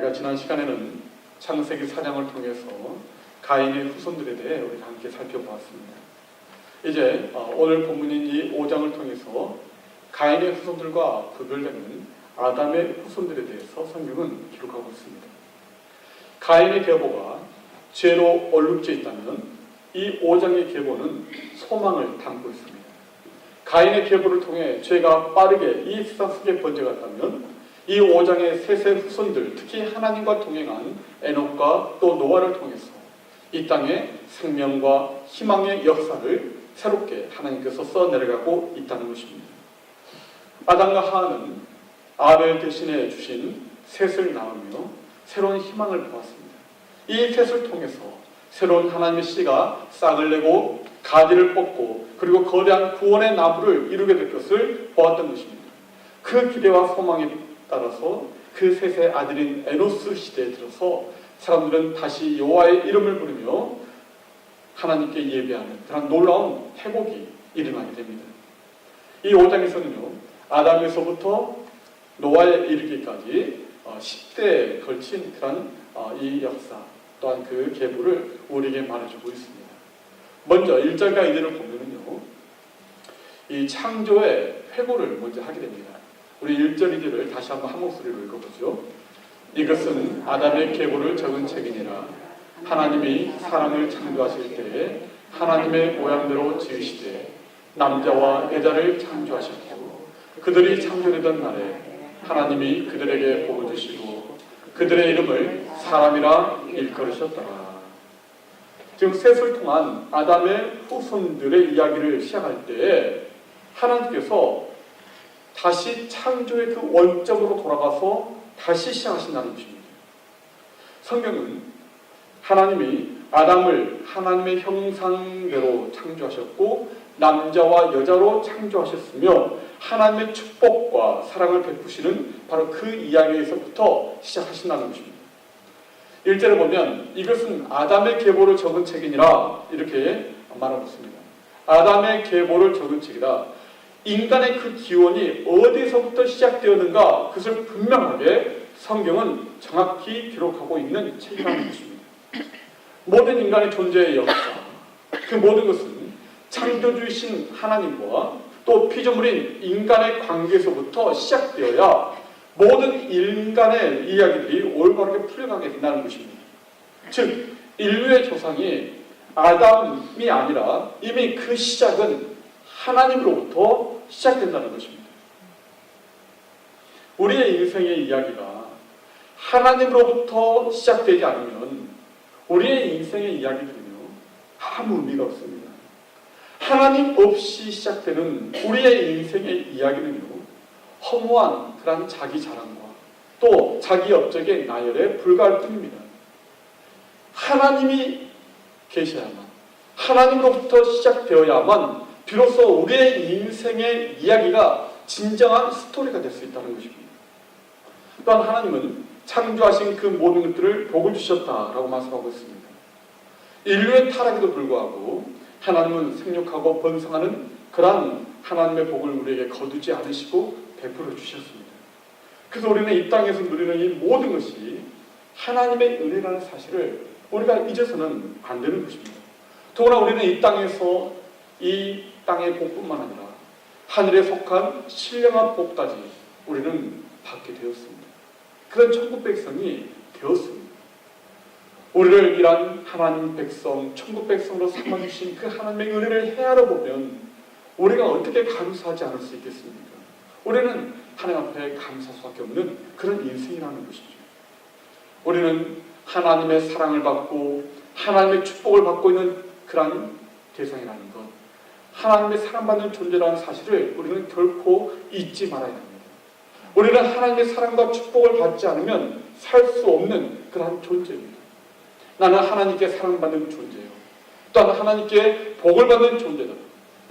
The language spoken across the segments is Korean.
우리가 지난 시간에는 창세기 4장을 통해서 가인의 후손들에 대해 우리가 함께 살펴보았습니다. 이제 오늘 본문인 이 5장을 통해서 가인의 후손들과 구별되는 아담의 후손들에 대해서 성경은 기록하고 있습니다. 가인의 계보가 죄로 얼룩져 있다면 이 5장의 계보는 소망을 담고 있습니다. 가인의 계보를 통해 죄가 빠르게 이 세상 속에 번져갔다면 이 5장의 셋의 후손들, 특히 하나님과 동행한 에녹과 또 노아를 통해서 이 땅에 생명과 희망의 역사를 새롭게 하나님께서 써내려가고 있다는 것입니다. 아담과 하와는 아벨 대신에 주신 셋을 낳으며 새로운 희망을 보았습니다. 이 셋을 통해서 새로운 하나님의 씨가 싹을 내고 가지를 뻗고 그리고 거대한 구원의 나무를 이루게 될 것을 보았던 것입니다. 그 기대와 소망에 따라서 그 셋의 아들인 에노스 시대에 들어서 사람들은 다시 여호와의 이름을 부르며 하나님께 예배하는 그런 놀라운 회복이 일어나게 됩니다. 이 5장에서는요, 아담에서부터 노아에 이르기까지 10대에 걸친 그런 이 역사 또한 그 계보를 우리에게 말해주고 있습니다. 먼저 1절과 2절을 보면은요, 이 창조의 회고를 먼저 하게 됩니다. 우리 1절, 2절을 다시 한번 한 목소리로 읽어보죠. 이것은 아담의 계보를 적은 책이니라. 하나님이 사람을 창조하실 때에 하나님의 모양대로 지으시되 남자와 여자를 창조하셨고 그들이 창조되던 날에 하나님이 그들에게 복을 주시고 그들의 이름을 사람이라 일컬으셨더라. 지금 셋을 통한 아담의 후손들의 이야기를 시작할 때 하나님께서 다시 창조의 그 원점으로 돌아가서 다시 시작하신다는 것입니다. 성경은 하나님이 아담을 하나님의 형상대로 창조하셨고 남자와 여자로 창조하셨으며 하나님의 축복과 사랑을 베푸시는 바로 그 이야기에서부터 시작하신다는 것입니다. 1절에 보면 이것은 아담의 계보를 적은 책이니라 이렇게 말하고 있습니다. 아담의 계보를 적은 책이다. 인간의 그 기원이 어디서부터 시작되었는가 그것을 분명하게 성경은 정확히 기록하고 있는 책이라는 것입니다. 모든 인간의 존재의 역사, 그 모든 것은 창조주이신 하나님과 또 피조물인 인간의 관계에서부터 시작되어야 모든 인간의 이야기들이 올바르게 풀려가게 된다는 것입니다. 즉 인류의 조상이 아담이 아니라 이미 그 시작은 하나님으로부터 시작된다는 것입니다. 우리의 인생의 이야기가 하나님으로부터 시작되지 않으면 우리의 인생의 이야기들은요, 아무 의미가 없습니다. 하나님 없이 시작되는 우리의 인생의 이야기는요, 허무한 그런 자기 자랑과 또 자기 업적의 나열에 불과할 뿐입니다. 하나님이 계셔야만, 하나님으로부터 시작되어야만 비로소 우리의 인생의 이야기가 진정한 스토리가 될 수 있다는 것입니다. 또한 하나님은 창조하신 그 모든 것들을 복을 주셨다라고 말씀하고 있습니다. 인류의 타락에도 불구하고 하나님은 생육하고 번성하는 그러한 하나님의 복을 우리에게 거두지 않으시고 베풀어 주셨습니다. 그래서 우리는 이 땅에서 누리는 이 모든 것이 하나님의 은혜라는 사실을 우리가 잊어서는 안 되는 것입니다. 더구나 우리는 이 땅에서 이 땅의 복뿐만 아니라 하늘에 속한 신령한 복까지 우리는 받게 되었습니다. 그런 천국 백성이 되었습니다. 우리를 이란 하나님 백성, 천국 백성으로 삼아주신 그 하나님의 은혜를 헤아려 보면 우리가 어떻게 감사하지 않을 수 있겠습니까? 우리는 하나님 앞에 감사할 수밖에 없는 그런 인생이라는 것이죠. 우리는 하나님의 사랑을 받고 하나님의 축복을 받고 있는 그런 대상이라는 것, 하나님의 사랑받는 존재라는 사실을 우리는 결코 잊지 말아야 합니다. 우리는 하나님의 사랑과 축복을 받지 않으면 살 수 없는 그러한 존재입니다. 나는 하나님께 사랑받는 존재예요. 또한 하나님께 복을 받는 존재다.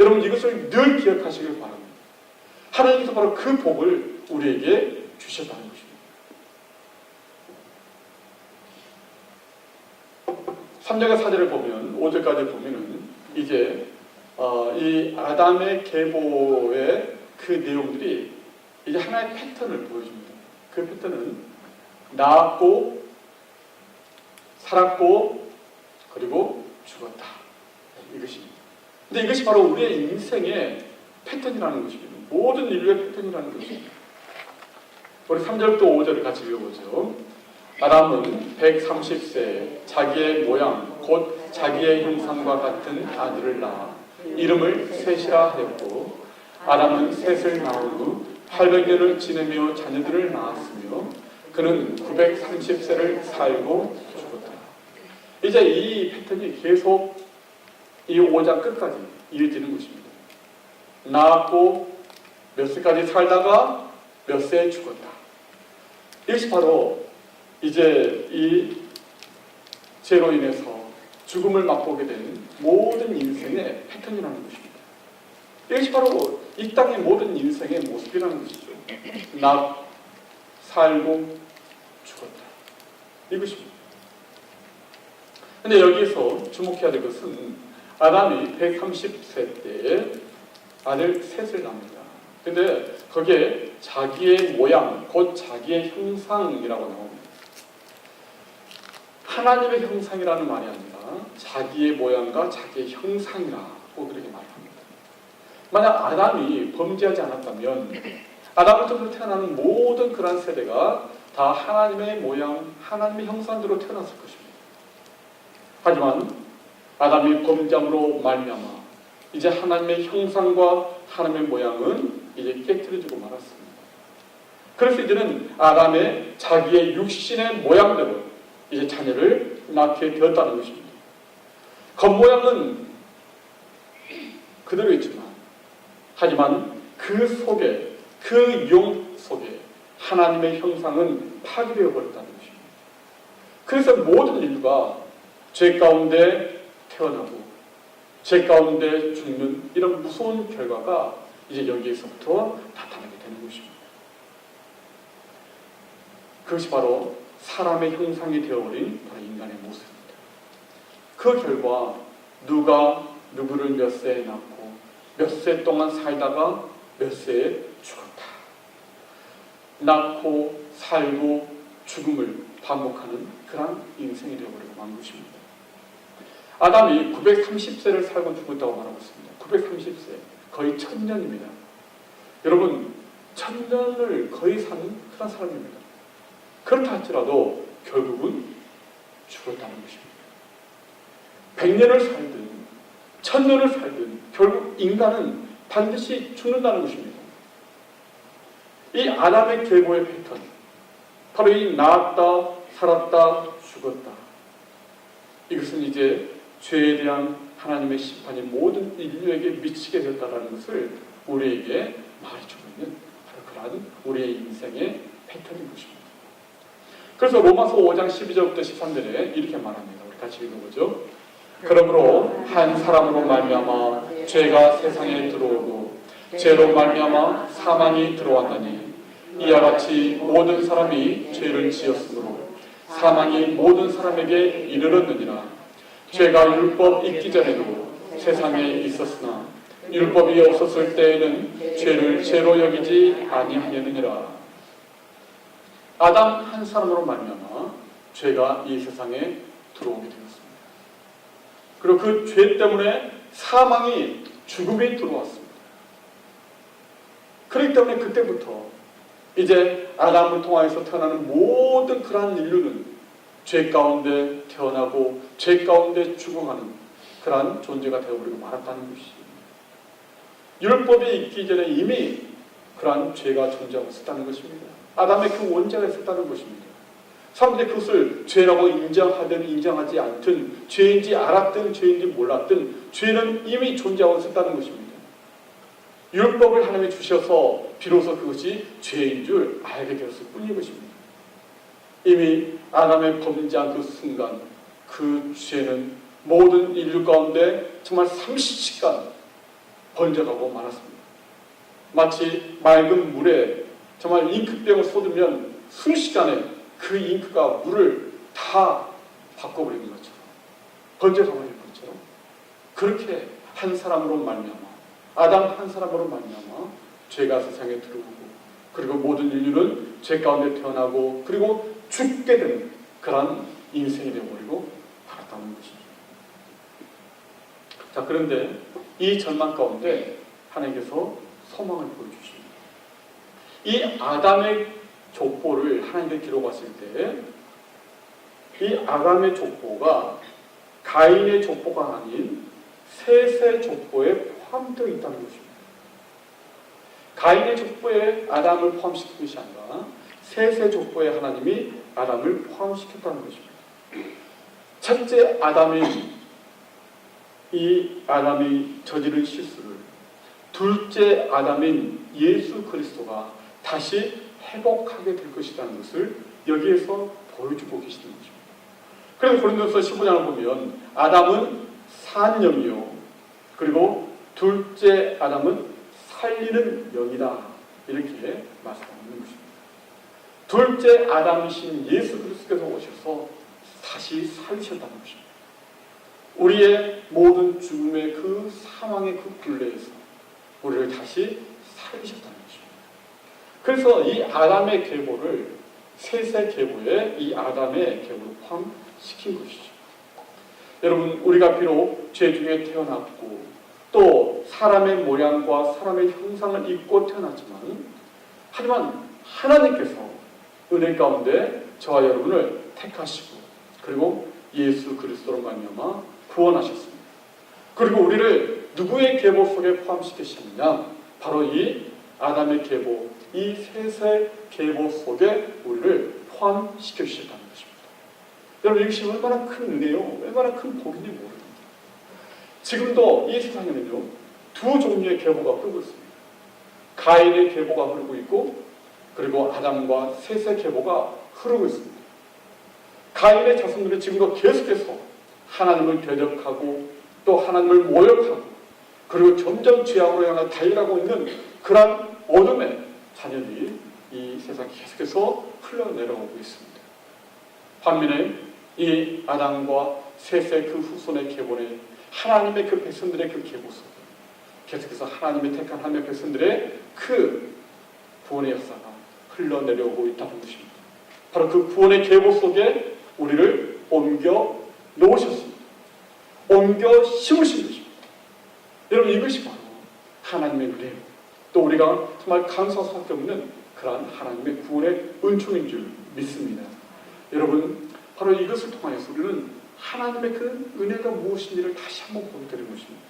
여러분 이것을 늘 기억하시길 바랍니다. 하나님께서 바로 그 복을 우리에게 주셨다는 것입니다. 3절과 4절을 보면 5절까지 보면은 이제 이 아담의 계보의 그 내용들이 이제 하나의 패턴을 보여줍니다. 그 패턴은 낳았고 살았고 그리고 죽었다. 이것입니다. 근데 이것이 바로 우리의 인생의 패턴이라는 것입니다. 모든 인류의 패턴이라는 것입니다. 우리 3절부터 5절을 같이 읽어보죠. 아담은 130세에 자기의 모양 곧 자기의 형상과 같은 아들을 낳아 이름을 셋이라 하였고 아담은 셋을 낳은 후 800년을 지내며 자녀들을 낳았으며 그는 930세를 살고 죽었다. 이제 이 패턴이 계속 이 5장 끝까지 이어지는 것입니다. 낳았고 몇 세까지 살다가 몇 세에 죽었다. 이것이 바로 이제 이 죄로 인해서 죽음을 맛보게 된 모든 인생의 패턴이라는 것입니다. 이것이 바로 이 땅의 모든 인생의 모습이라는 것이죠. 살고 죽었다. 이것입니다. 그런데 여기서 주목해야 될 것은 아담이 130세 때에 아들 셋을 낳습니다. 근데 거기에 자기의 모양, 곧 자기의 형상이라고 나옵니다. 하나님의 형상이라는 말이 아니라 자기의 모양과 자기의 형상이라고 그렇게 말합니다. 만약 아담이 범죄하지 않았다면 아담부터 태어나는 모든 그러한 세대가 다 하나님의 모양, 하나님의 형상대로 태어났을 것입니다. 하지만 아담이 범죄함으로 말미암아 이제 하나님의 형상과 하나님의 모양은 이제 깨트려지고 말았습니다. 그래서 이제는 아담의 자기의 육신의 모양대로 이제 자녀를 낳게 되었다는 것입니다. 겉모양은 그대로 있지만 하지만 그 속에 그 영 속에 하나님의 형상은 파괴되어 버렸다는 것입니다. 그래서 모든 인류가 죄 가운데 태어나고 죄 가운데 죽는 이런 무서운 결과가 이제 여기에서부터 나타나게 되는 것입니다. 그것이 바로 사람의 형상이 되어버린 바로 인간의 모습입니다. 그 결과 누가 누구를 몇 세에 낳고 몇 세 동안 살다가 몇 세에 죽었다. 낳고 살고 죽음을 반복하는 그런 인생이 되어버리고 만 것입니다. 아담이 930세를 살고 죽었다고 말하고 있습니다. 930세, 거의 1000년입니다. 여러분, 1000년을 거의 사는 그런 사람입니다. 그렇다 할지라도 결국은 죽었다는 것입니다. 100년을 살든 1000년을 살든 결국 인간은 반드시 죽는다는 것입니다. 이 아담의 계보의 패턴, 바로 이 낳았다, 살았다, 죽었다. 이것은 이제 죄에 대한 하나님의 심판이 모든 인류에게 미치게 됐다는 것을 우리에게 말해주고 있는 바로 그러한 우리의 인생의 패턴인 것입니다. 그래서 로마서 5장 12절부터 13절에 이렇게 말합니다. 우리 같이 읽어보죠. 그러므로 한 사람으로 말미암아 죄가 세상에 들어오고 죄로 말미암아 사망이 들어왔나니 이와 같이 모든 사람이 죄를 지었으므로 사망이 모든 사람에게 이르렀느니라. 죄가 율법 있기 전에도 세상에 있었으나 율법이 없었을 때에는 죄를 죄로 여기지 아니하느니라. 아담 한 사람으로 말미암아 죄가 이 세상에 들어오게 되었습니다. 그리고 그 죄 때문에 사망이, 죽음이 들어왔습니다. 그렇기 때문에 그때부터 이제 아담을 통하여서 태어나는 모든 그러한 인류는 죄 가운데 태어나고 죄 가운데 죽어가는 그러한 존재가 되어버리고 말았다는 것입니다. 율법이 있기 전에 이미 그러한 죄가 존재하고 있었다는 것입니다. 아담의 그 원죄가 있었다는 것입니다. 사람들이 그것을 죄라고 인정하든 인정하지 않든 죄인지 알았든 죄인지 몰랐든 죄는 이미 존재하고 있었다는 것입니다. 율법을 하나님이 주셔서 비로소 그것이 죄인 줄 알게 되었을 뿐인 것입니다. 이미 아담의 범죄한 그 순간 그 죄는 모든 인류 가운데 정말 30시간 번져가고 말았습니다. 마치 맑은 물에 정말 잉크병을 쏟으면 순식간에 그 잉크가 물을 다 바꿔버리는 것처럼 번져가버리는 것처럼 그렇게 한 사람으로 말미암아 아담 한 사람으로 말미암아 죄가 세상에 들어오고 그리고 모든 인류는 죄 가운데 태어나고 그리고 죽게 되는 그런 인생이 되어버리고 말았다는 것이죠. 자, 그런데 이 절망 가운데 하나님께서 소망을 보여주십니다. 이 아담의 족보를 하나님께 기록하실 때 이 아담의 족보가 가인의 족보가 아닌 셋의 족보에 포함되어 있다는 것입니다. 가인의 족보에 아담을 포함시킨 것이 아니라 셋의 족보에 하나님이 아담을 포함시켰다는 것입니다. 첫째 아담이 저지른 실수를 둘째 아담인 예수 그리스도가 다시 회복하게 될 것이라는 것을 여기에서 보여주고 계시는 것입니다. 그래서 고린도서 15장을 보면 아담은 산 영이요 그리고 둘째 아담은 살리는 영이다 이렇게 말씀하는 것입니다. 둘째 아담이신 예수 그리스도께서 오셔서 다시 살리셨다는 것입니다. 우리의 모든 죽음의 그 사망의 그 굴레에서 우리를 다시 살리셨다는 것입니다. 그래서 이 아담의 계보를 셋의 계보에 이 아담의 계보를 포함시킨 것이죠. 여러분, 우리가 비록 죄 중에 태어났고 또 사람의 모양과 사람의 형상을 입고 태어났지만 하지만 하나님께서 은혜 가운데 저와 여러분을 택하시고 그리고 예수 그리스도로 말미암아 구원하셨습니다. 그리고 우리를 누구의 계보 속에 포함시키셨느냐? 바로 이 아담의 계보, 이 셋의 계보 속에 우리를 포함시켜 주셨다는 것입니다. 여러분, 이것이 얼마나 큰 은혜요, 얼마나 큰 복인지 모릅니다. 지금도 이 세상에는요, 두 종류의 계보가 흐르고 있습니다. 가인의 계보가 흐르고 있고 그리고 아담과 셋의 계보가 흐르고 있습니다. 가인의 자손들은 지금도 계속해서 하나님을 대적하고 또 하나님을 모욕하고 그리고 점점 죄악으로 향해 달려가고 있는 그러한 어둠의 자녀들이 이 세상에 계속해서 흘러내려오고 있습니다. 반면에 이 아담과 셋의 그 후손의 계보에 하나님의 그 백성들의 그 계보 속에 계속해서 하나님의 택한 하나님의 백성들의 그 구원의 역사가 흘러내려오고 있다는 것입니다. 바로 그 구원의 계보 속에 우리를 옮겨 놓으셨습니다. 옮겨 심으신 것입니다. 여러분, 이것이 바로 하나님의 은혜요, 또 우리가 정말 감사할 수밖에 없는 그러한 하나님의 구원의 은총인 줄 믿습니다. 여러분, 바로 이것을 통하여서 우리는 하나님의 그 은혜가 무엇인지를 다시 한번 보게 되는 것입니다.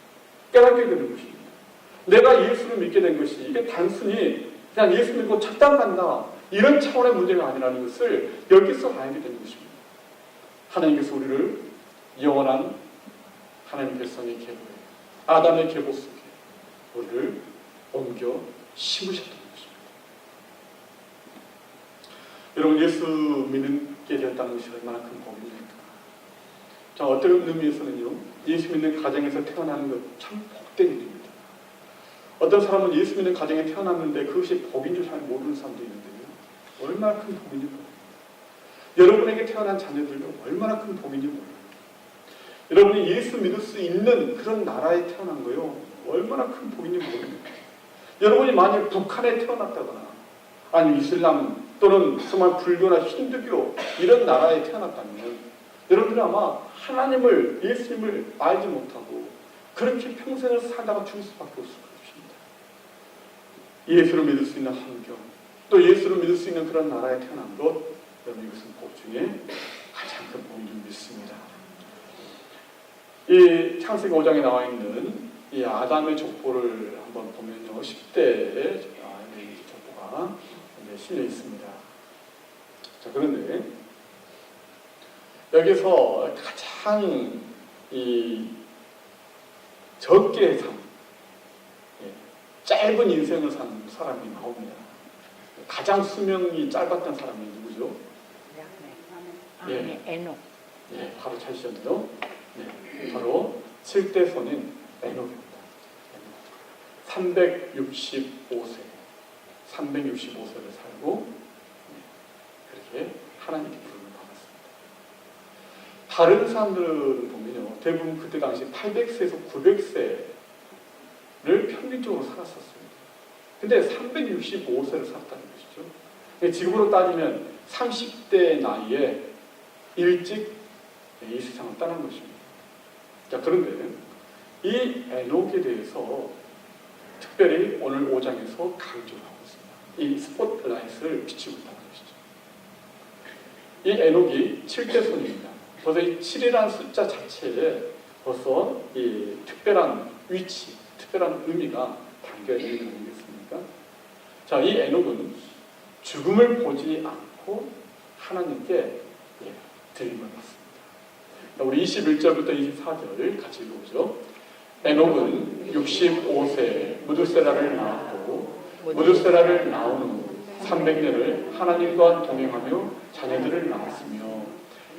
깨닫게 되는 것입니다. 내가 예수를 믿게 된 것이 이게 단순히 그냥 예수 믿고 착당 간다 이런 차원의 문제가 아니라는 것을 여기서 알게 되는 것입니다. 하나님께서 우리를 영원한 하나님 백성의 계보에 아담의 계보 속에 우리를 옮겨 심으셨다는 것입니다. 여러분, 예수 믿게 되었다는 것이 얼마나 큰 복입니까? 자, 어떤 의미에서는요, 예수 믿는 가정에서 태어나는 것 참 복된 일입니다. 어떤 사람은 예수 믿는 가정에 태어났는데 그것이 복인 줄 잘 모르는 사람도 있는데요, 얼마나 큰 복인지 모릅니다. 여러분에게 태어난 자녀들도 얼마나 큰 복인지 몰라요. 여러분이 예수 믿을 수 있는 그런 나라에 태어난 거요, 얼마나 큰 복인지 모릅니다. 여러분이 만약 북한에 태어났다거나 아니면 이슬람 또는 정말 불교나 힌두교 이런 나라에 태어났다면 여러분들은 아마 하나님을, 예수님을 알지 못하고 그렇게 평생을 살다가 죽을 수밖에 없을 것입니다. 예수를 믿을 수 있는 환경, 또 예수를 믿을 수 있는 그런 나라에 태어난 것, 여러분, 이것은 복 중에 가장 큰 복인 줄 믿습니다. 이 창세기 5장에 나와 있는 이 아담의 족보를 한번 보면요, 10대의 족보가 실려 있습니다. 자, 그런데 여기서 가장 적게 산, 짧은 인생을 산 사람이 나옵니다. 가장 수명이 짧았던 사람이 누구죠? 에녹. 바로 찾으셨네요. 바로 7대 손인 에녹입니다. 365세를 살고 그렇게 하나님께 부름을 받았습니다. 다른 사람들은 보면요, 대부분 그때 당시 800세에서 900세를 평균적으로 살았었습니다. 근데 365세를 살았다는 것이죠. 지금으로 따지면 30대 나이에 일찍 이 세상을 떠난 것입니다. 자, 그런데 이 에녹에 대해서 특별히 오늘 5장에서 강조를 하고 있습니다. 이 스포트라이트를 비추고 있다는 것이죠. 이 에녹이 7대 손입니다. 벌써 이 7이라는 숫자 자체에 벌써 이 특별한 위치, 특별한 의미가 담겨 있는 거 아니겠습니까? 자, 이 에녹은 죽음을 보지 않고 하나님께 드림을 받습니다. 우리 21절부터 24절 같이 읽어보죠. 에녹은 65세에 무두세라를 낳았고 무두세라를 낳은 후 300년을 하나님과 동행하며 자녀들을 낳았으며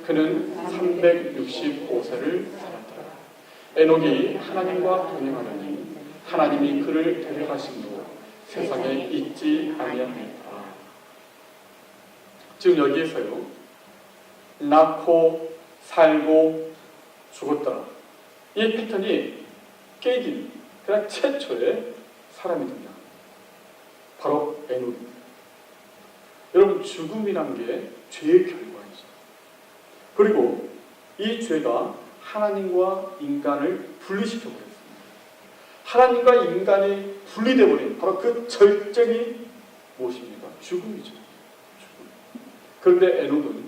그는 365세를 살았더라. 에녹이 하나님과 동행하더니 하나님이 그를 데려가심으로 세상에 있지 아니하였다. 지금 여기에서요, 낳고 살고 죽었더라. 이 패턴이 깨진 그냥 최초의 사람이 등장. 바로 에녹입니다. 여러분, 죽음이란 게 죄의 결과이죠. 그리고 이 죄가 하나님과 인간을 분리시켜버렸습니다. 하나님과 인간이 분리되어 버린 바로 그 절정이 무엇입니까? 죽음이죠. 죽음. 그런데 에녹은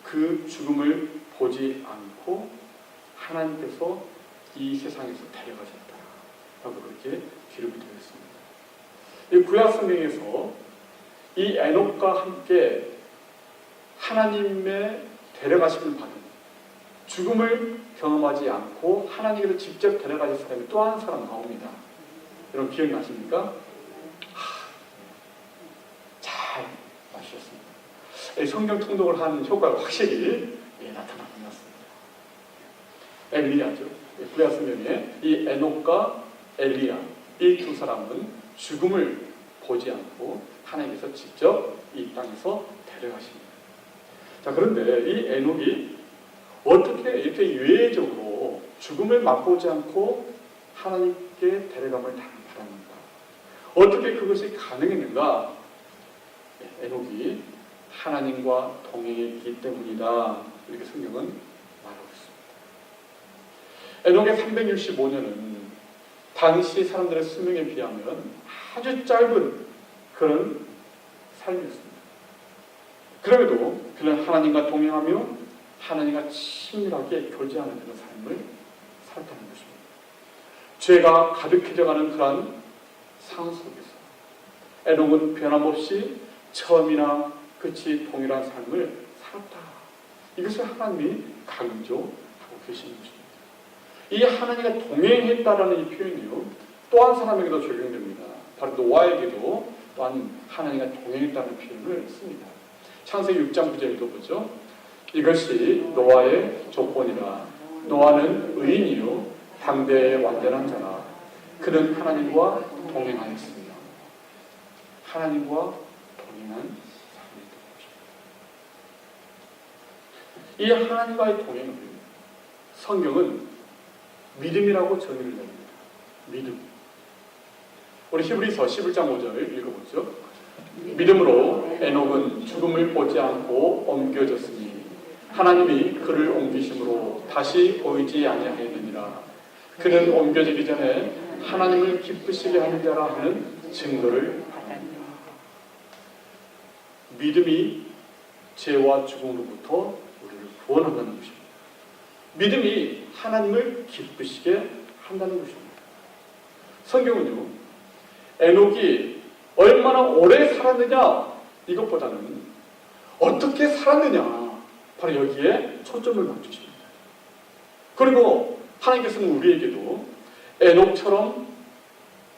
그 죽음을 보지 않고 하나님께서 이 세상에서 데려가셨다 라고 그렇게 기록이 되어 있습니다. 이 구약 성경에서 이 에녹과 함께 하나님의 데려가심을 받은, 죽음을 경험하지 않고 하나님께서 직접 데려가신 사람이 또 한 사람 나옵니다. 여러분 기억나십니까? 잘 마셨습니다. 성경 통독을 하는 효과가 확실히 나타나는 것 같습니다. 엘리야죠. 구약 성경에 이 에녹과 엘리야, 이 두 사람은 죽음을 보지 않고 하나님께서 직접 이 땅에서 데려가십니다. 자, 그런데 이 에녹이 어떻게 이렇게 예외적으로 죽음을 맛보지 않고 하나님께 데려감을 받았는가? 어떻게 그것이 가능했는가? 에녹이 하나님과 동행했기 때문이다. 이렇게 성경은 말하고 있습니다. 에녹의 365년은 당시 사람들의 수명에 비하면 아주 짧은 그런 삶이었습니다. 그럼에도 그는 하나님과 동행하며 하나님과 친밀하게 교제하는 그런 삶을 살았다는 것입니다. 죄가 가득해져가는 그러한 상황 속에서 에녹은 변함없이 처음이나 끝이 동일한 삶을 살았다. 이것을 하나님이 강조하고 계시는 것입니다. 이 하나님과 동행했다라는 이 표현이요, 또 한 사람에게도 적용됩니다. 바로 노아에게도 또한 하나님과 동행했다는 표현을 씁니다. 창세기 6장 9절도 보죠. 이것이 노아의 조건이라. 노아는 의인이요 당대의 완전한 자라. 그는 하나님과 동행하였으며. 하나님과 동행한 사람이었던 것입니다. 이 하나님과의 동행을 성경은 믿음이라고 정의를 내립니다. 믿음. 우리 히브리서 11장 5절 읽어보죠. 믿음으로 에녹은 죽음을 보지 않고 옮겨졌으니 하나님이 그를 옮기심으로 다시 보이지 아니하였느니라. 그는 옮겨지기 전에 하나님을 기쁘시게 하는 자라 하는 증거를 받았느니라. 믿음이 죄와 죽음으로부터 우리를 구원한다는 것입니다. 믿음이 하나님을 기쁘시게 한다는 것입니다. 성경은요, 에녹이 얼마나 오래 살았느냐 이것보다는 어떻게 살았느냐, 바로 여기에 초점을 맞추십니다. 그리고 하나님께서는 우리에게도 에녹처럼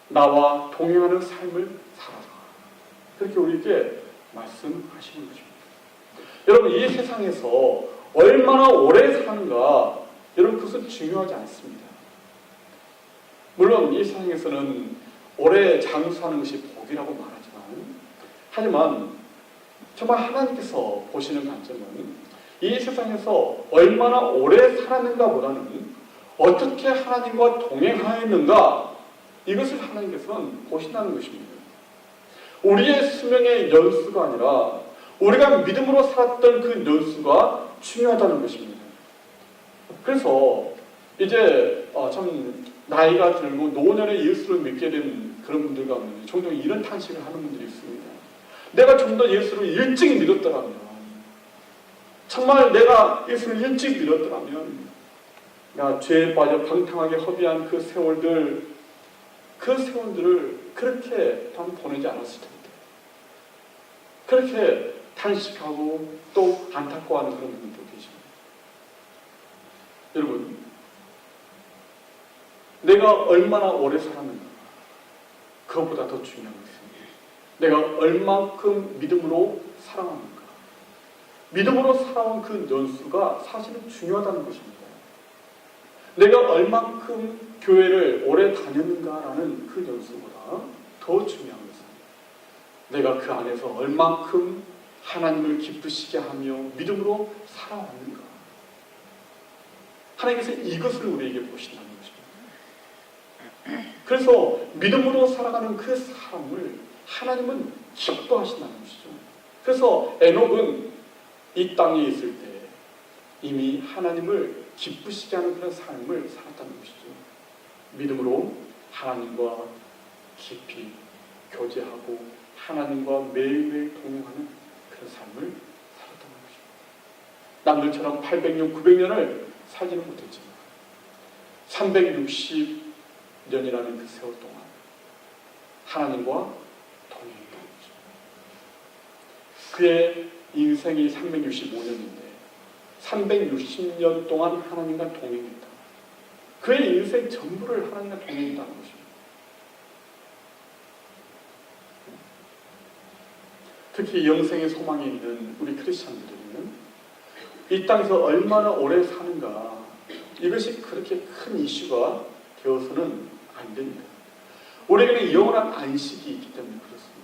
나와 동행하는 삶을 살아라, 그렇게 우리에게 말씀하시는 것입니다. 여러분, 이 세상에서 얼마나 오래 사는가, 여러분 그것은 중요하지 않습니다. 물론 이 세상에서는 오래 장수하는 것이 복이라고 말하지만, 하지만 정말 하나님께서 보시는 관점은 이 세상에서 얼마나 오래 살았는가 보다는 어떻게 하나님과 동행하였는가, 이것을 하나님께서는 보신다는 것입니다. 우리의 수명의 연수가 아니라 우리가 믿음으로 살았던 그 연수가 중요하다는 것입니다. 그래서 이제 참 나이가 들고 노년에 예수를 믿게 된 그런 분들 가운데 종종 이런 탄식을 하는 분들이 있습니다. 내가 좀 더 예수를 일찍 믿었더라면, 정말 내가 예수를 일찍 믿었더라면 내가 죄에 빠져 방탕하게 허비한 그 세월들을 그렇게 보내지 않았을 텐데, 그렇게 탄식하고 또 안타까워하는 그런 분들도 계십니다. 여러분, 내가 얼마나 오래 살았는가, 그것보다 더 중요한 것입니다. 내가 얼만큼 믿음으로 살아왔는가. 믿음으로 살아온 그 연수가 사실은 중요하다는 것입니다. 내가 얼만큼 교회를 오래 다녔는가라는 그 연수보다 더 중요한 것은 내가 그 안에서 얼만큼 하나님을 기쁘시게 하며 믿음으로 살아왔는가. 하나님께서 이것을 우리에게 보신다는 것입니다. 그래서 믿음으로 살아가는 그 사람을 하나님은 기뻐하신다는 것이죠. 그래서 에녹은 이 땅에 있을 때 이미 하나님을 기쁘시게 하는 그런 삶을 살았다는 것이죠. 믿음으로 하나님과 깊이 교제하고 하나님과 매일매일 동행하는 그런 삶을 살았다는 것입니다. 남들처럼 800년, 900년을 살지는 못했지만 360년이라는 그 세월 동안 하나님과 동행했다는 것입니다. 그의 인생이 365년인데 360년 동안 하나님과 동행했다. 그의 인생 전부를 하나님과 동행했다는 것입니다. 특히 영생의 소망이 있는 우리 크리스천들은 이 땅에서 얼마나 오래 사는가, 이것이 그렇게 큰 이슈가 되어서는 안 됩니다. 우리에게는 영원한 안식이 있기 때문에 그렇습니다.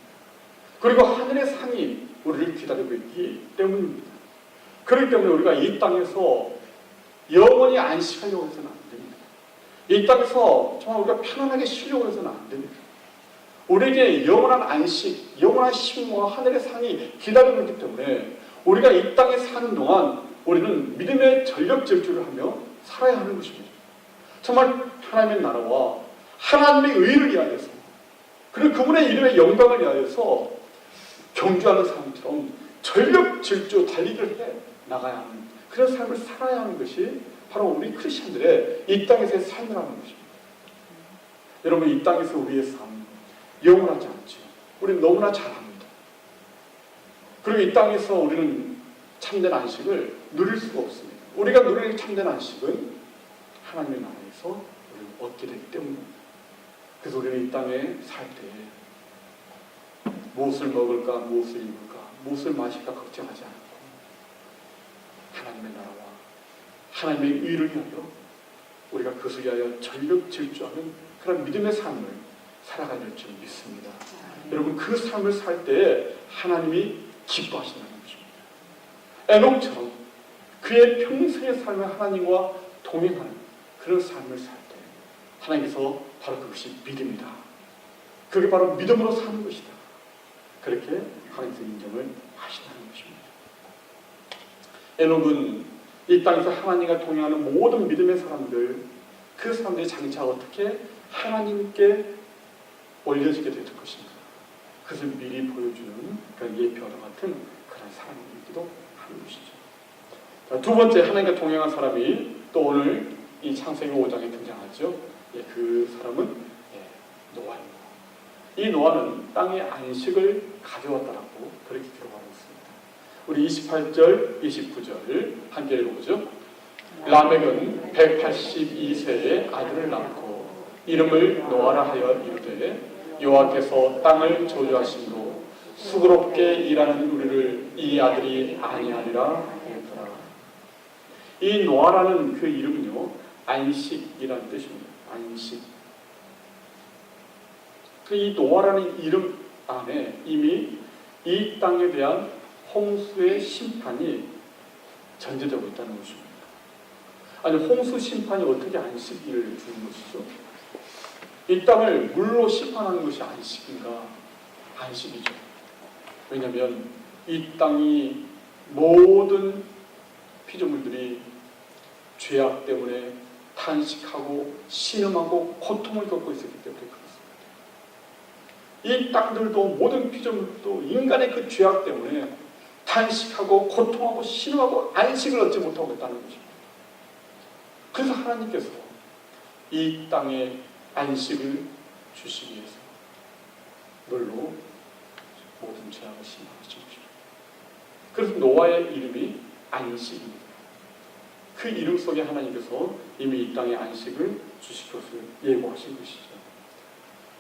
그리고 하늘의 상이 우리를 기다리고 있기 때문입니다. 그렇기 때문에 우리가 이 땅에서 영원히 안식하려고 해서는 안 됩니다. 이 땅에서 정말 우리가 편안하게 쉬려고 해서는 안 됩니다. 우리에게 영원한 안식, 영원한 쉼과 하늘의 상이 기다리고 있기 때문에 우리가 이 땅에 사는 동안 우리는 믿음의 전력질주를 하며 살아야 하는 것입니다. 정말 하나님의 나라와 하나님의 의를 위하여서, 그리고 그분의 이름의 영광을 위하여서 경주하는 사람처럼 전력질주 달리기를 해 나가야 하는 그런 삶을 살아야 하는 것이 바로 우리 크리스천들의 이 땅에서의 삶이라는 것입니다. 여러분, 이 땅에서 우리의 삶 영원하지 않죠. 우리는 너무나 잘 압니다. 그리고 이 땅에서 우리는 참된 안식을 누릴 수가 없습니다. 우리가 누릴 참된 안식은 하나님의 나라에서 우리를 얻게 되기 때문입니다. 그래서 우리는 이 땅에 살 때 무엇을 먹을까, 무엇을 입을까, 무엇을 마실까 걱정하지 않고 하나님의 나라와 하나님의 의를 위하여 우리가 그것을 위하여 전력질주하는 그런 믿음의 삶을 살아가야 될 줄 믿습니다. 여러분, 그 삶을 살 때에 하나님이 기뻐하신다는 것입니다. 에녹처럼 그의 평생의 삶을 하나님과 동행하는 그런 삶을 살 때 하나님께서 바로 그것이 믿음이다. 그게 바로 믿음으로 사는 것이다. 그렇게 하나님께서 인정을 하신다는 것입니다. 에녹은 이 땅에서 하나님과 동행하는 모든 믿음의 사람들, 그 사람들의 장차 어떻게 하나님께 올려지게 될 것인가, 그것을 미리 보여주는 그런 예표와 같은 그런 사람이기도 하는 것이죠. 자, 두 번째 하나님과 동행한 사람이 또 오늘 이 창세기 5장에 등장하죠. 그 사람은 노아입니다. 이 노아는 땅의 안식을 가져왔다라고 그렇게 기록하고 있습니다. 우리 28절, 29절 함께 읽어보죠. 라멕은 182세에 아들을 낳고 이름을 노아라 하여 이르되 여호와께서 땅을 저주하심으로 수고롭게 일하는 우리를 이 아들이 아니하리라 하였더라. 이 노아라는 그 이름은요, 안식이라는 뜻입니다. 안식. 이 노아라는 이름 안에 이미 이 땅에 대한 홍수의 심판이 전제되고 있다는 것입니다. 아니, 홍수 심판이 어떻게 안식일을 주는 것이죠? 이 땅을 물로 심판하는 것이 안식인가? 안식이죠. 왜냐하면 이 땅이 모든 피조물들이 죄악 때문에 탄식하고 신음하고 고통을 겪고 있었기 때문에 그렇습니다. 이 땅들도 모든 피조물도 인간의 그 죄악 때문에 탄식하고 고통하고 신음하고 안식을 얻지 못하고 있다는 것입니다. 그래서 하나님께서 이 땅에 안식을 주시기 위해서 물로 모든 죄악을 심판하신 것입니다. 그래서 노아의 이름이 안식입니다. 그 이름 속에 하나님께서 이미 이 땅에 안식을 주실 것을 예고하신 것이죠.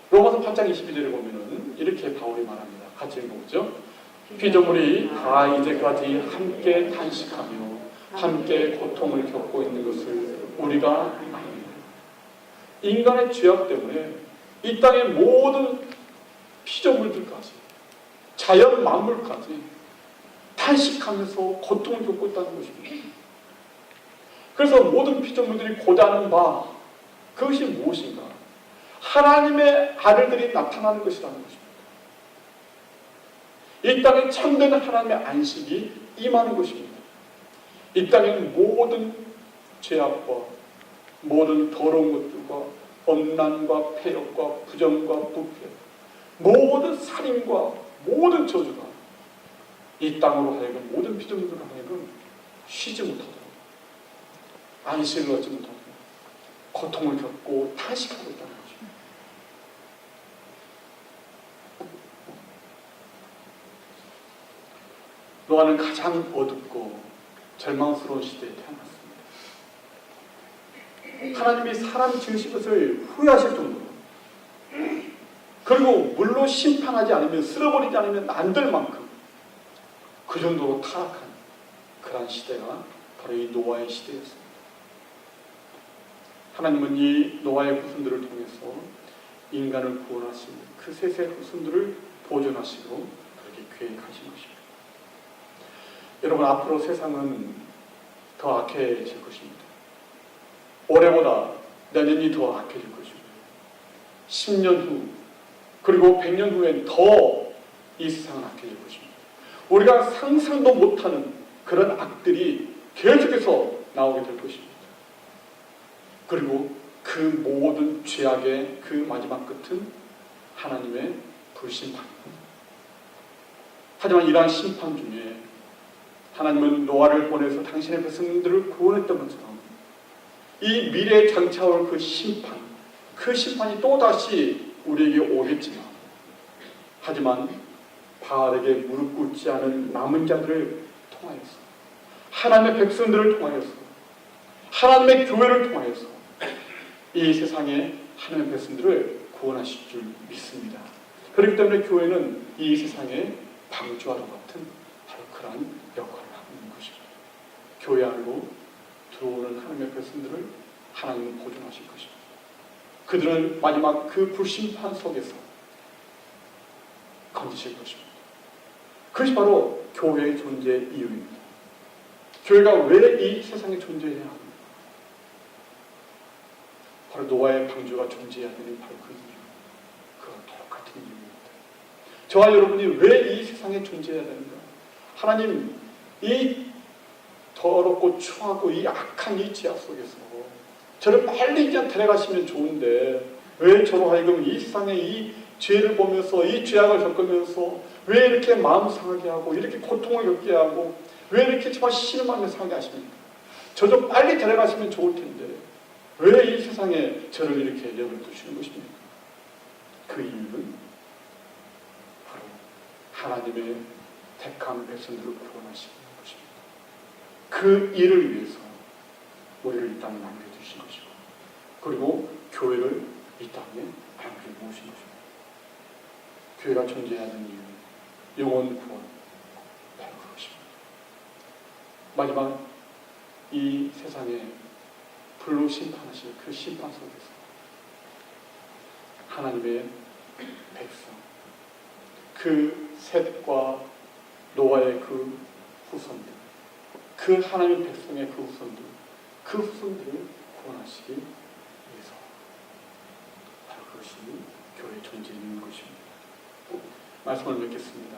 로마서 8장 22절에 보면은 이렇게 바울이 말합니다. 같이 읽어보죠. 피조물이 다 이제까지 함께 탄식하며 함께 고통을 겪고 있는 것을 우리가 압니다. 인간의 죄악 때문에 이 땅의 모든 피조물들까지 자연 만물까지 탄식하면서 고통을 겪고 있다는 것입니다. 그래서 모든 피조물들이 고대하는 바 그것이 무엇인가? 하나님의 아들들이 나타나는 것이라는 것입니다. 이 땅에 참된 하나님의 안식이 임하는 것입니다. 이 땅의 모든 죄악과 모든 더러운 것들과 엄난과 폐역과 부정과 부패, 모든 살인과 모든 저주가 이 땅으로 하여금 모든 피조물들로 하여금 쉬지 못하도록 안식을 얻지 못하도록 고통을 겪고 탄식하고 있다는 것입니다. 노아는 가장 어둡고 절망스러운 시대에 태어났습니다. 하나님이 사람 지으신 것을 후회하실 정도로, 그리고 물로 심판하지 않으면, 쓸어버리지 않으면 안 될 만큼 그 정도로 타락한 그러한 시대가 바로 이 노아의 시대였습니다. 하나님은 이 노아의 후손들을 통해서 인간을 구원하신 그 셋의 후손들을 보존하시고 그렇게 계획하신 것입니다. 여러분, 앞으로 세상은 더 악해질 것입니다. 올해보다 내년이 더 악해질 것이고 10년 후 그리고 100년 후엔 더 이 세상은 악해질 것입니다. 우리가 상상도 못하는 그런 악들이 계속해서 나오게 될 것입니다. 그리고 그 모든 죄악의 그 마지막 끝은 하나님의 불심판입니다. 하지만 이러한 심판 중에 하나님은 노아를 보내서 당신의 백성들을 구원했던 것처럼 이 미래에 장차올 그 심판이 또다시 우리에게 오겠지만, 하지만 바알에게 무릎 꿇지 않은 남은 자들을 통하여서, 하나님의 백성들을 통하여서, 하나님의 교회를 통하여서 이 세상에 하나님의 백성들을 구원하실 줄 믿습니다. 그렇기 때문에 교회는 이 세상의 방주와도 같은 바로 그러한 역할을 하고 있는 것입니다. 교회 안으로 들어오는 하나님의 백성들을 하나님은 보존하실 것입니다. 그들을 마지막 그 불심판 속에서 건지실 것입니다. 그것이 바로 교회의 존재의 이유입니다. 교회가 왜 이 세상에 존재해야 합니까? 바로 노아의 방주가 존재해야 되는 바로 그 이유, 그와 똑같은 이유입니다. 저와 여러분이 왜 이 세상에 존재해야 되는가? 하나님, 이 더럽고 추하고 이 악한 이 지하 속에서 저를 빨리 그냥 데려가시면 좋은데 왜 저로 하여금 이 세상의 이 죄를 보면서 이 죄악을 겪으면서 왜 이렇게 마음 상하게 하고 이렇게 고통을 겪게 하고 왜 이렇게 정말 신음하며 살게 하십니까? 저 좀 빨리 데려가시면 좋을 텐데 왜 이 세상에 저를 이렇게 내버려 두시는 것입니까? 그 이유는 바로 하나님의 택한 백성들을 구원하시는 것입니다. 그 일을 위해서 우리를 이 땅에 남겨주신 것이고, 그리고 교회를 이 땅에 함께 모으신 것입니다. 교회가 존재해야 하는 이유, 영혼 구원, 바로 그것입니다. 마지막 이 세상에 불로 심판하실 그 심판 속에서 하나님의 백성, 그 셋과 노아의 그 후손들, 그 하나님의 백성의 그 후손들을 구원하시기 위해서 바로 그것이 교회의 존재인 것입니다. 말씀을 맺겠습니다.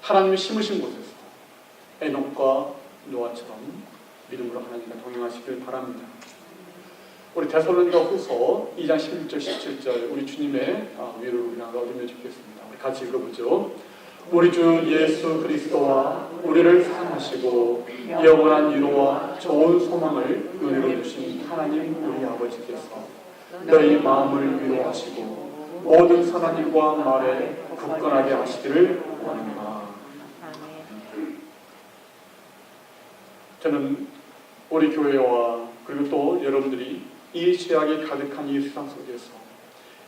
하나님이 심으신 곳에서 에녹과 노아처럼 믿음으로 하나님과 동행하시길 바랍니다. 우리 데살로니가 후서 2장 16절 17절 우리 주님의 위로를 우리가 얻으면 좋겠습니다. 우리 같이 읽어보죠. 우리 주 예수 그리스도와 우리를 사랑하시고 영원한 위로와 좋은 소망을 은혜로 주신 하나님 우리 아버지께서 너희 마음을 위로하시고 모든 선한 일과 말에 굳건하게 하시기를 원합니다. 저는 우리 교회와 그리고 또 여러분들이 이 죄악이 가득한 이 세상 속에서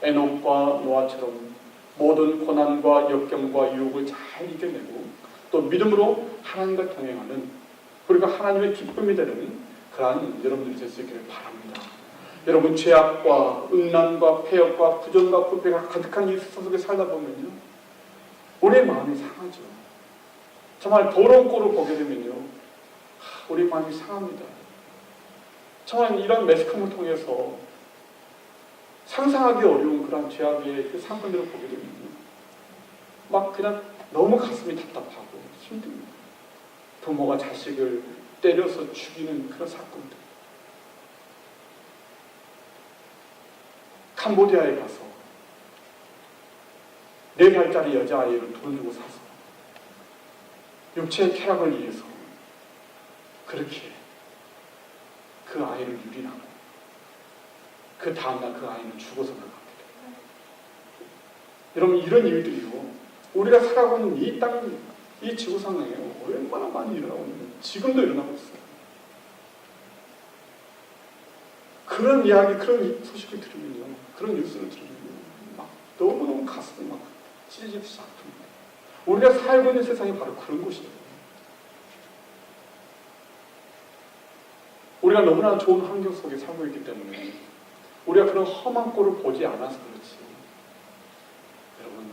에녹과 노아처럼 모든 고난과 역경과 유혹을 잘 이겨내고 또 믿음으로 하나님과 동행하는 그리고 하나님의 기쁨이 되는 그러한 여러분들이 될 수 있기를 바랍니다. 여러분 죄악과 음란과 폐역과 부정과 부패가 가득한 이 세상 속에 살다 보면요 우리의 마음이 상하죠. 정말 더러운 꼴을 보게 되면요 우리 마음이 상합니다. 정말 이런 매스컴을 통해서 상상하기 어려운 그런 죄악의 그 사건들을 보게 되면요 막 그냥 너무 가슴이 답답하고 힘듭니다. 부모가 자식을 때려서 죽이는 그런 사건들, 캄보디아에 가서 4살짜리 여자아이를 돈 주고 사서 육체의 쾌락을 위해서 그렇게 그 아이를 유린하고 그 다음날 그 아이는 죽어서 나갑니다. 여러분 이런 일들이요 우리가 살아가고 있는 이 땅, 이 지구상에 얼마나 많이 일어나고 있는지 지금도 일어나고 있어요. 그런 이야기, 그런 소식을 들으면요 그런 뉴스를 들으면요 막 너무너무 가슴이 막 찢어지듯이 아픕니다. 우리가 살고 있는 세상이 바로 그런 곳이에요. 우리가 너무나 좋은 환경 속에 살고 있기 때문에 우리가 그런 험한 꼴을 보지 않아서 그렇지. 여러분,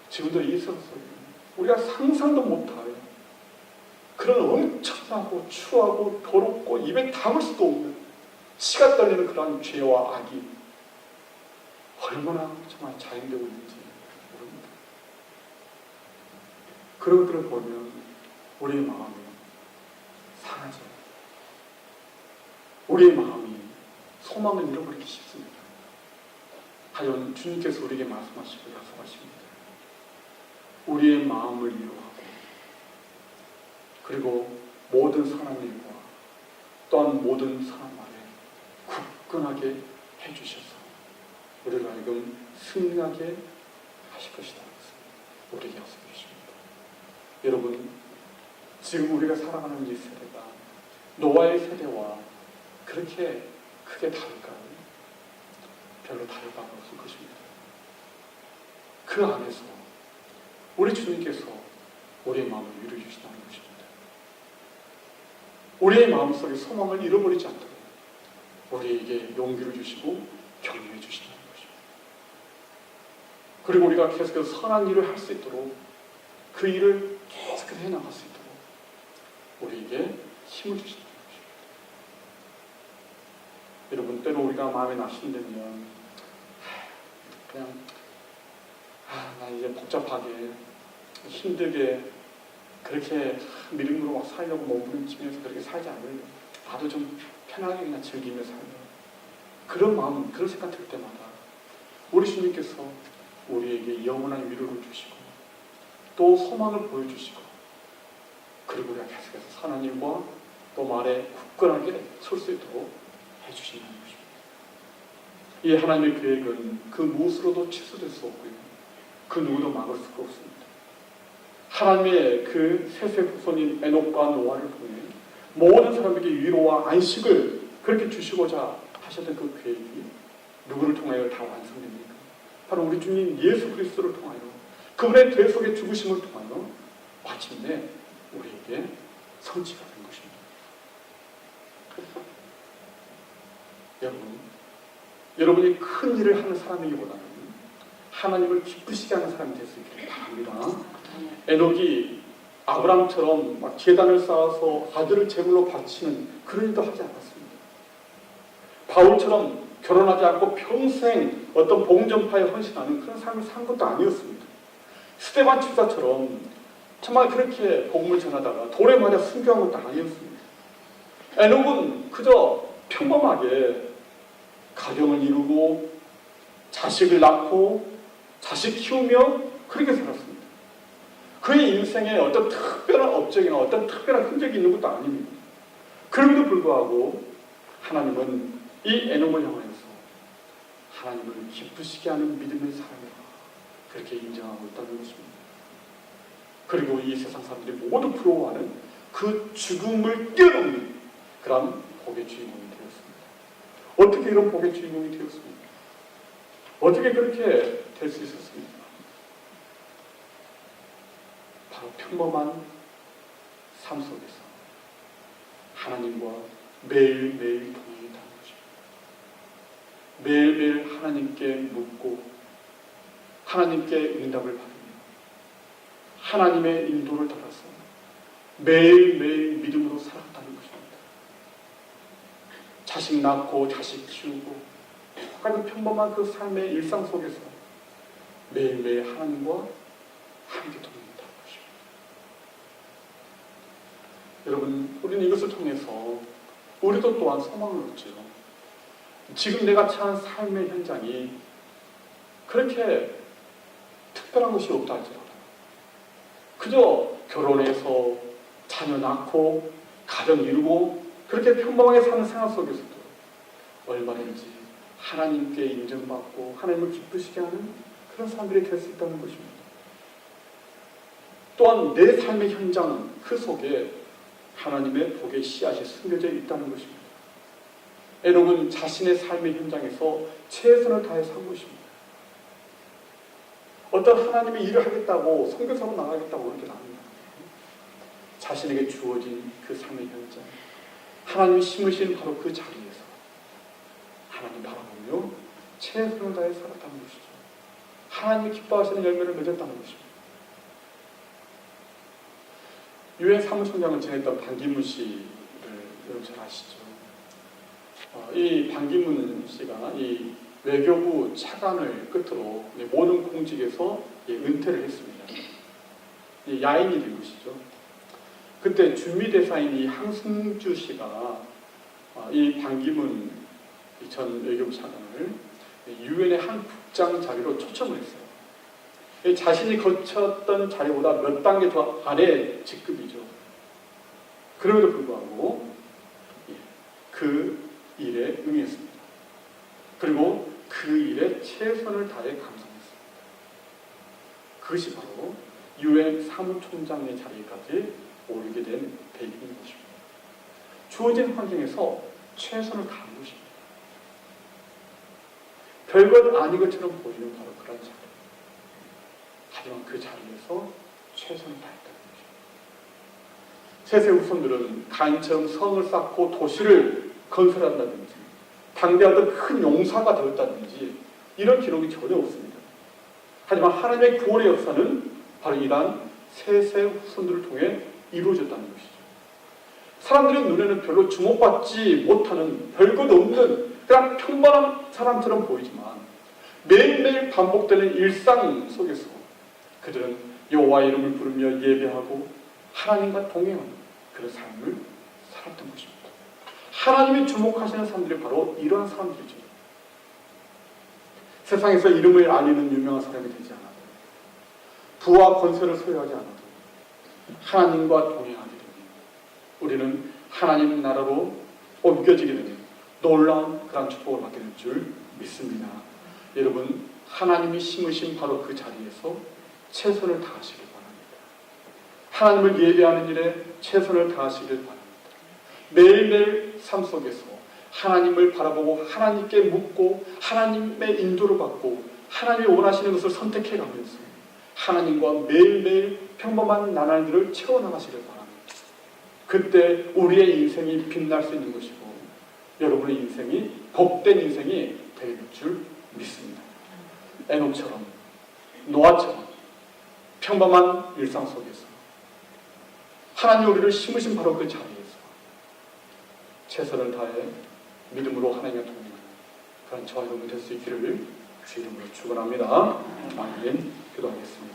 지금도 이 세상 속에 우리가 상상도 못할 그런 엄청나고 추하고 더럽고 입에 담을 수도 없는 치가 떨리는 그런 죄와 악이 얼마나 정말 자행되고 있는지 모릅니다. 그런 것들을 보면 우리의 마음이 상하죠. 우리의 마음이 소망을 잃어버리기 쉽습니다. 하여간 주님께서 우리에게 말씀하시고 약속하십니다. 우리의 마음을 위로하고 그리고 모든 선한 일과 또한 모든 선한 말에 굳건하게 해주셔서 우리를 하여금 승리하게 하실 것이다. 우리에게 약속해 주십니다. 여러분 지금 우리가 살아가는 이 세대가 노아의 세대와 그렇게 크게 다를까요? 별로 다를 바가 없을 것입니다. 그 안에서 우리 주님께서 우리의 마음을 위로해 주신다는 것입니다. 우리의 마음속에 소망을 잃어버리지 않도록 우리에게 용기를 주시고 격려해 주신다는 것입니다. 그리고 우리가 계속해서 선한 일을 할 수 있도록 그 일을 계속해서 해나갈 수 있도록 우리에게 힘을 주신다는 것입니다. 여러분 때로 우리가 마음에 낙심되면 그냥 나 이제 복잡하게 힘들게 그렇게 믿음으로 막 살려고 몸부림치면서 그렇게 살지 않으려 나도 좀 편하게 그냥 즐기며 살려 그런 마음 그런 생각 들 때마다 우리 주님께서 우리에게 영원한 위로를 주시고 또 소망을 보여주시고 그리고 우리가 계속해서 선한 일과 또 말에 굳건하게 설 수 있도록 해주신다는 것입니다. 이 하나님의 계획은 그 무엇으로도 취소될 수 없고요. 그 누구도 막을 수가 없습니다. 하나님의 그 셋의 후손인 에녹과 노아를 통해 모든 사람에게 위로와 안식을 그렇게 주시고자 하셨던 그 계획이 누구를 통하여 다 완성됩니까? 바로 우리 주님 예수 그리스도를 통하여 그분의 대속의 죽으심을 통하여 마침내 우리에게 성취가 된 것입니다. 여러분이 큰 일을 하는 사람이기보다는 하나님을 기쁘시게 하는 사람이 될 수 있기를 바랍니다. 에녹이 아브라함처럼 막 제단을 쌓아서 아들을 제물로 바치는 그런 일도 하지 않았습니다. 바울처럼 결혼하지 않고 평생 어떤 복음전파에 헌신하는 그런 삶을 산 것도 아니었습니다. 스데반 집사처럼 정말 그렇게 복음을 전하다가 돌에 맞아 순교한 것도 아니었습니다. 에녹은 그저 평범하게 가정을 이루고 자식을 낳고 자식 키우며 그렇게 살았습니다. 그의 인생에 어떤 특별한 업적이나 어떤 특별한 흔적이 있는 것도 아닙니다. 그럼에도 불구하고 하나님은 이 에녹을 향하여서 하나님을 기쁘시게 하는 믿음의 사람이라 그렇게 인정하고 있다는 것입니다. 그리고 이 세상 사람들이 모두 부러워하는 그 죽음을 뛰어넘는 그런 복의 주인공이 되었습니다. 어떻게 이런 복의 주인공이 되었습니까? 어떻게 그렇게 될 수 있었습니까? 바로 평범한 삶 속에서 하나님과 매일매일 동행했다는 것입니다. 매일매일 하나님께 묻고 하나님께 응답을 받으며 하나님의 인도를 따라서 매일매일 믿음으로 살았다는 것입니다. 자식 낳고 자식 키우고 똑같은 평범한 그 삶의 일상 속에서 매일매일 하나님과 함께 동행했다는 것입니다. 여러분, 우리는 이것을 통해서 우리도 또한 소망을 얻죠. 지금 내가 처한 삶의 현장이 그렇게 특별한 것이 없다 할지라도 그저 결혼해서 자녀 낳고 가정 이루고 그렇게 평범하게 사는 생활 속에서도 얼마든지 하나님께 인정받고 하나님을 기쁘시게 하는 그런 사람들이 될 수 있다는 것입니다. 또한 내 삶의 현장 그 속에 하나님의 복의 씨앗이 숨겨져 있다는 것입니다. 에녹은 자신의 삶의 현장에서 최선을 다해 산 것입니다. 어떤 하나님의 일을 하겠다고 선교사로 나가겠다고 그렇게 나갑니다. 자신에게 주어진 그 삶의 현장, 하나님이 심으신 바로 그 자리에서 하나님 바라보며 최선을 다해 살았다는 것이죠. 하나님이 기뻐하시는 열매를 맺었다는 것입니다. 유엔 사무총장을 지냈던 반기문 씨를 여러분 잘 아시죠? 이 반기문 씨가 이 외교부 차관을 끝으로 모든 공직에서 은퇴를 했습니다. 야인이 된 것이죠. 그때 준비대사인 이 항승주 씨가 이 반기문 전 외교부 차관을 유엔의 한 국장 자리로 초청을 했어요. 자신이 거쳤던 자리보다 몇 단계 더 아래 직급이죠. 그럼에도 불구하고 그 일에 응했습니다. 그리고 그 일에 최선을 다해 감당했습니다. 그것이 바로 유엔 사무총장의 자리까지 오르게 된 배경인 것입니다. 주어진 환경에서 최선을 다한 것입니다. 별것 아닌 것처럼 보이는 바로 그런 자리. 하지만 그 자리에서 최선을 다했다는 것입니다. 셋의 후손들은 가인처럼 성을 쌓고 도시를 건설한다든지 당대하던 큰 용사가 되었다든지 이런 기록이 전혀 없습니다. 하지만 하나님의 구원의 역사는 바로 이러한 셋의 후손들을 통해 이루어졌다는 것이죠. 사람들의 눈에는 별로 주목받지 못하는 별것 없는 그냥 평범한 사람처럼 보이지만 매일매일 반복되는 일상 속에서 그들은 여호와의 이름을 부르며 예배하고 하나님과 동행하는 그런 삶을 살았던 것입니다. 하나님이 주목하시는 사람들이 바로 이러한 사람들이죠. 세상에서 이름을 알리는 유명한 사람이 되지 않아도 부와 권세를 소유하지 않아도 하나님과 동행하게 되면 우리는 하나님 나라로 옮겨지게 되는 놀라운 그런 축복을 받게 될 줄 믿습니다. 여러분, 하나님이 심으신 바로 그 자리에서 최선을 다하시길 바랍니다. 하나님을 예배하는 일에 최선을 다하시길 바랍니다. 매일매일 삶 속에서 하나님을 바라보고 하나님께 묻고 하나님의 인도를 받고 하나님이 원하시는 것을 선택해가면서 하나님과 매일매일 평범한 나날들을 채워나가시길 바랍니다. 그때 우리의 인생이 빛날 수 있는 것이고 여러분의 인생이 복된 인생이 되게 될 줄 믿습니다. 에녹처럼 노아처럼 평범한 일상 속에서 하나님 우리를 심으신 바로 그 자리에서 최선을 다해 믿음으로 하나님과 동행하는 그런 저와 여러분 될 수 있기를 주 이름으로 축원합니다. 아멘. 기도하겠습니다.